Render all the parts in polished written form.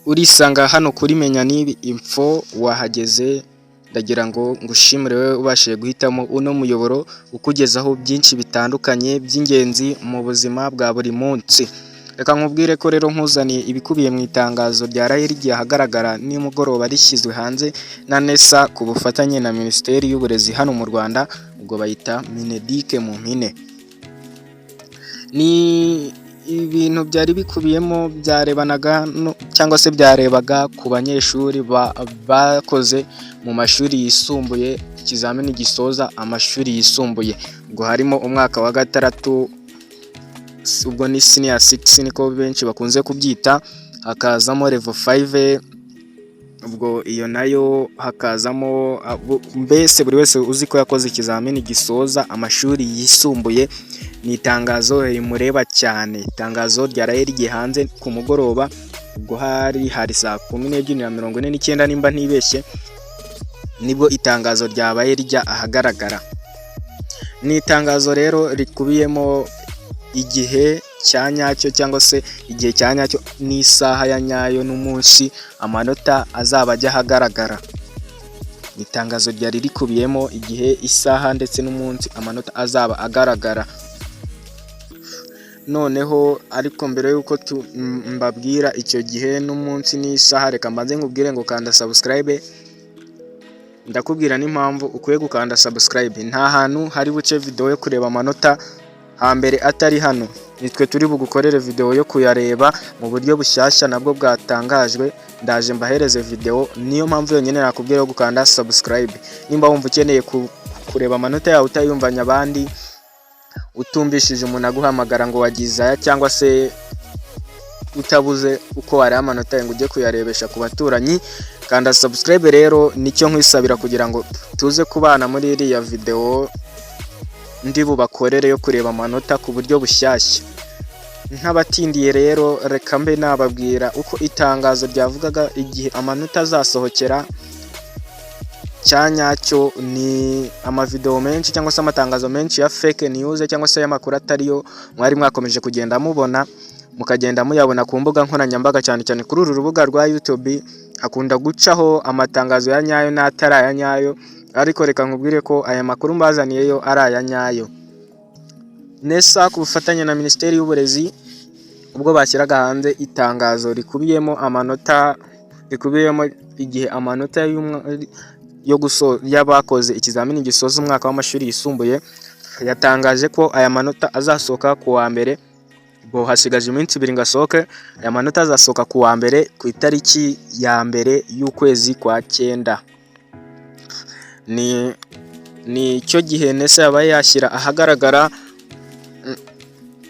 Urisanga hano kuri Menya n'ibi info wahageze, ndagira ngo ngushimire wowe ubashije guhitamo uno muyoboro ukugezaho byinshi bitandukanye by'ingenzi mu buzima bwa buri munsi. Reka nkubwire ko rero nkuzaniye ibikubiye mu itangazo ryaraye rigiye ahagaragara nimugoroba rishyizwe hanze na NESA ku bufatanye na Minisiteri y'Uburezi hano mu Rwanda, ubwo bayita Mineduc mu mpine. Ni ibintu byari bikubiyemo byarebanaga cyangwa se byarebaga ku banyeshuri bakoze mu mashuri yisumbuye ikizamini gisoza amashuri yisumbuye, ubwo harimo umwaka wa gatandatu, ubwo ni senior 6 niko benshi bakunze kubyita, hakazamo level 5, ubwo iyo nayo hakazamo mbese buri wese uzi ko yakoze ikizamini gisoza amashuri yisumbuye. Ni itangazo rimureba cyane, itangazo ryaraye rigiye hanze ku mugoroba, ubwo hari saa 12:49 nimba ntibeshye, nibwo itangazo ryabaye rijya ahagaragara. Ni itangazo rero rikubiyemo igihe cya nyacyo cyangwa se igihe cya nyacyo n'isaha ya nyayo n'umunsi amanota azaba ajya ahagaragara. Ni itangazo ryari rikubiyemo igihe, isaha ndetse n'umunsi amanota azaba agaragara. Noneho ariko mbere yuko mbabwira icyo gihe n'umunsi n'isaha, reka mbanze nkubwire ngo kanda subscribe. Ndakubwira n'impamvu ukwiye gukanda subscribe. Nta hantu hari buce video yo kureba amanota hambere atari hano. Nitwe turi bugukorere video yo kuyareba mu buryo bushyashya nabwo bwatangajwe, ndaje mbahereze video. Niyo mpamvu yonyine nakubwira yo gukanda subscribe. Nimba wumva ukeneye kureba amanota yawe utayumvanya abandi, utumvishije umuntu aguhamagara ngo wagize aya, cyangwa se utabuze uko wari amanota ngo ujye kuyarebesha ku baturanyi, kanda subscribe. Rero nicyo nkwisabira kugira ngo tuze kubana muri iriya video ndi bubakorere yo kureba amanota ku buryo bushyashya. Ntabatindiye rero, reka mbe nababwira uko itangazo ryavugaga igihe amanota azasohokera cyanyacyo. Ni amavideo menshi cyangwa se amatangazo menshi ya fake news cyangwa se y'amakuru atariyo mwari mwakomeje kugenda mubona, mukagenda muyabona ku mbuga nkoranyambaga, cyane cyane kuri uru rubuga rwa YouTube hakunda gucaho amatangazo ya nyayo n'atari aya nyayo, ariko reka nkubwire ko aya makuru mbazaniyeyo ari aya nyayo. NESA ku bufatanye na Minisiteri y'Uburezi ubwo bashyiraga hanze itangazo rikubiyemo amanota, rikubiyemo igihe amanota y'abakoze ikizamini gisoza umwaka w'amashuri yisumbuye, yatangaje ko aya manota azasohoka ku wa mbere. Bo hasigaje iminsi 2 ngasohoke. Aya manota azasohoka ku wa mbere ku itariki ya mbere y'ukwezi kwa 9. Ni cyo gihe NESA yabaye yashyira ahagaragara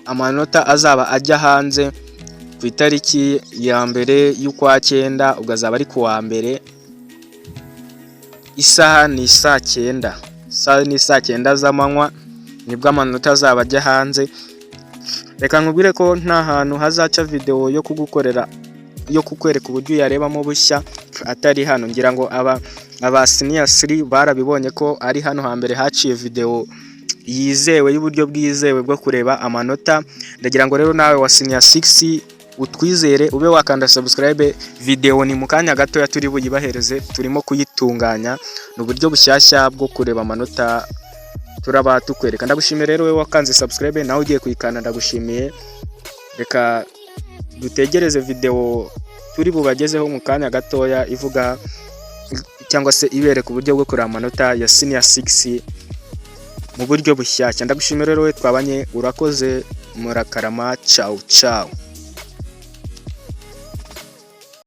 amanota azaba ajya hanze ku itariki ya mbere y'ukwa 9, ubwo azaba ari ku wa mbere. Isaha ni saa 9, saa ni saa 9 z'amanywa nibwo amanota azaba ajya hanze. Reka nkubwire ko nta hantu hazaca video yo kugukorera yo kukwereka uburyo yarebamo bushya atari hano. Ngira ngo aba senior 3 barabibonye ko ari hano hambere haciye video yizewe y'uburyo bwizewe bwo kureba amanota. Ndagira ngo rero nawe wa senior 6 utwizere ube wakanda subscribe. Video ni mukanya gato ya turi buyibahereze, turimo kuyitunganya n'uburyo bushyashya bwo kureba amanota turaba tukwereka. Ndagushimiye rero we wakanze subscribe, nawe ugiye kuyikanda ndagushimiye. Reka dutegereze video turi bubagezeho mu kanya gatoya ivuga cyangwa se ibereka uburyo bwo kureba amanota ya senior 6 mu buryo bushyashya. Ndagushimiye rero we twabanye, urakoze, murakarama, ciao ciao.